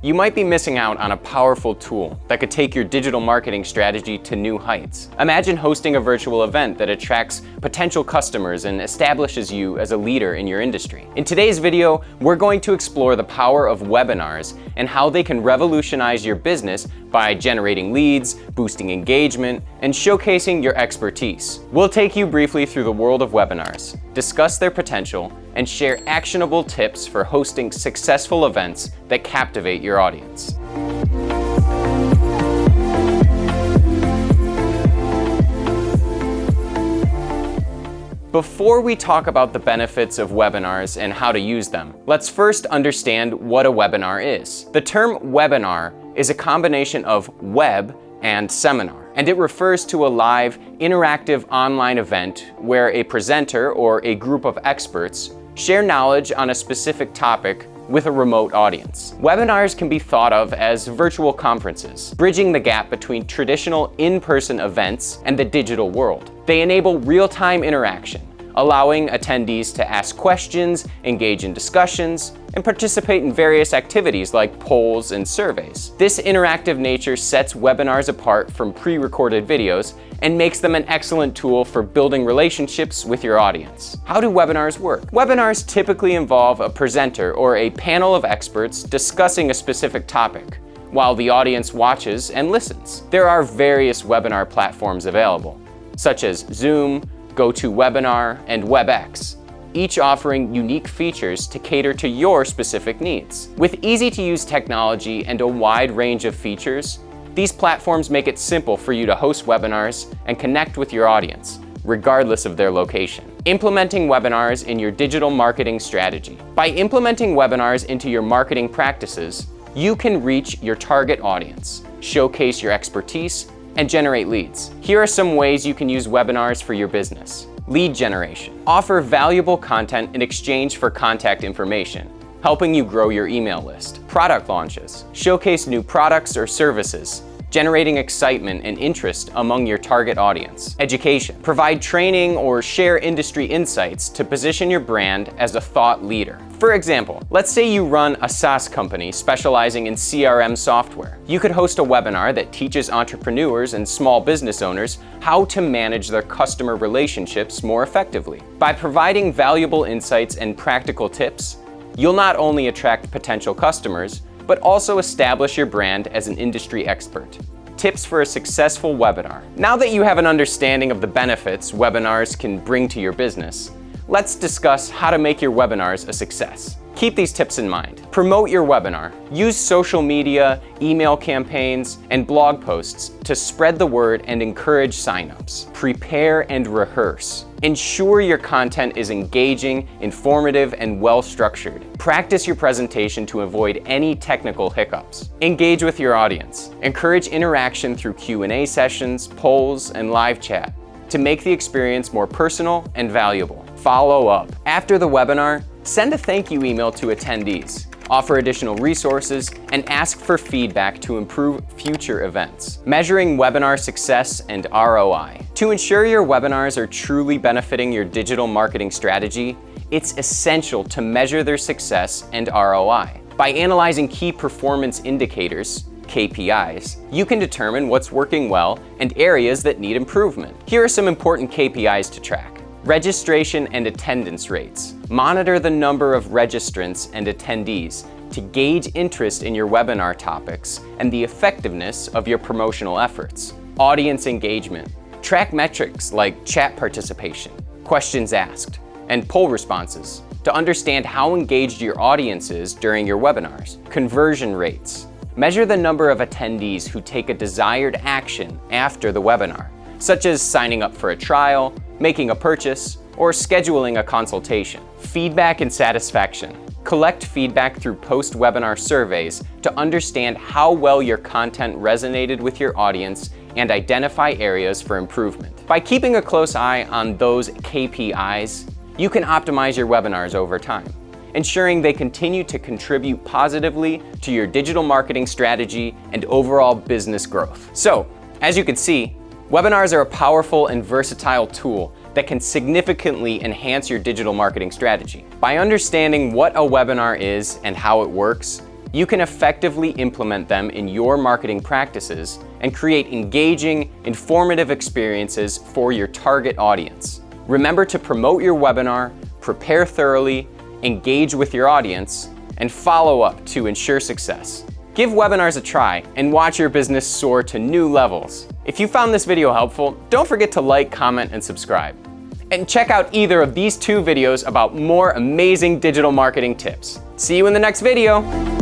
You might be missing out on a powerful tool that could take your digital marketing strategy to new heights. Imagine hosting a virtual event that attracts potential customers and establishes you as a leader in your industry. In today's video, we're going to explore the power of webinars and how they can revolutionize your business by generating leads, boosting engagement, and showcasing your expertise. We'll take you briefly through the world of webinars, discuss their potential, and share actionable tips for hosting successful events that captivate your audience. Before we talk about the benefits of webinars and how to use them, let's first understand what a webinar is. The term webinar is a combination of web and seminar, and it refers to a live, interactive online event where a presenter or a group of experts share knowledge on a specific topic with a remote audience. Webinars can be thought of as virtual conferences, bridging the gap between traditional in-person events and the digital world. They enable real-time interaction, allowing attendees to ask questions, engage in discussions, and participate in various activities like polls and surveys. This interactive nature sets webinars apart from pre-recorded videos and makes them an excellent tool for building relationships with your audience. How do webinars work? Webinars typically involve a presenter or a panel of experts discussing a specific topic, while the audience watches and listens. There are various webinar platforms available, such as Zoom, GoToWebinar, and WebEx, each offering unique features to cater to your specific needs. With easy-to-use technology and a wide range of features, these platforms make it simple for you to host webinars and connect with your audience, regardless of their location. Implementing webinars in your digital marketing strategy. By implementing webinars into your marketing practices, you can reach your target audience, showcase your expertise, and generate leads. Here are some ways you can use webinars for your business. Lead generation. Offer valuable content in exchange for contact information, helping you grow your email list. Product launches. Showcase new products or services, generating excitement and interest among your target audience. Education. Provide training or share industry insights to position your brand as a thought leader. For example, let's say you run a SaaS company specializing in CRM software. You could host a webinar that teaches entrepreneurs and small business owners how to manage their customer relationships more effectively. By providing valuable insights and practical tips, you'll not only attract potential customers, but also establish your brand as an industry expert. Tips for a successful webinar. Now that you have an understanding of the benefits webinars can bring to your business, let's discuss how to make your webinars a success. Keep these tips in mind. Promote your webinar. Use social media, email campaigns, and blog posts to spread the word and encourage signups. Prepare and rehearse. Ensure your content is engaging, informative, and well-structured. Practice your presentation to avoid any technical hiccups. Engage with your audience. Encourage interaction through Q&A sessions, polls, and live chat to make the experience more personal and valuable. Follow up. After the webinar, send a thank you email to attendees, offer additional resources, and ask for feedback to improve future events. Measuring webinar success and ROI. To ensure your webinars are truly benefiting your digital marketing strategy, it's essential to measure their success and ROI. By analyzing key performance indicators, KPIs, you can determine what's working well and areas that need improvement. Here are some important KPIs to track. Registration and attendance rates. Monitor the number of registrants and attendees to gauge interest in your webinar topics and the effectiveness of your promotional efforts. Audience engagement. Track metrics like chat participation, questions asked, and poll responses to understand how engaged your audience is during your webinars. Conversion rates. Measure the number of attendees who take a desired action after the webinar, such as signing up for a trial, making a purchase, or scheduling a consultation. Feedback and satisfaction. Collect feedback through post-webinar surveys to understand how well your content resonated with your audience and identify areas for improvement. By keeping a close eye on those KPIs, you can optimize your webinars over time, ensuring they continue to contribute positively to your digital marketing strategy and overall business growth. So, as you can see, webinars are a powerful and versatile tool that can significantly enhance your digital marketing strategy. By understanding what a webinar is and how it works, you can effectively implement them in your marketing practices and create engaging, informative experiences for your target audience. Remember to promote your webinar, prepare thoroughly, engage with your audience, and follow up to ensure success. Give webinars a try and watch your business soar to new levels. If you found this video helpful, don't forget to like, comment, and subscribe. And check out either of these 2 videos about more amazing digital marketing tips. See you in the next video.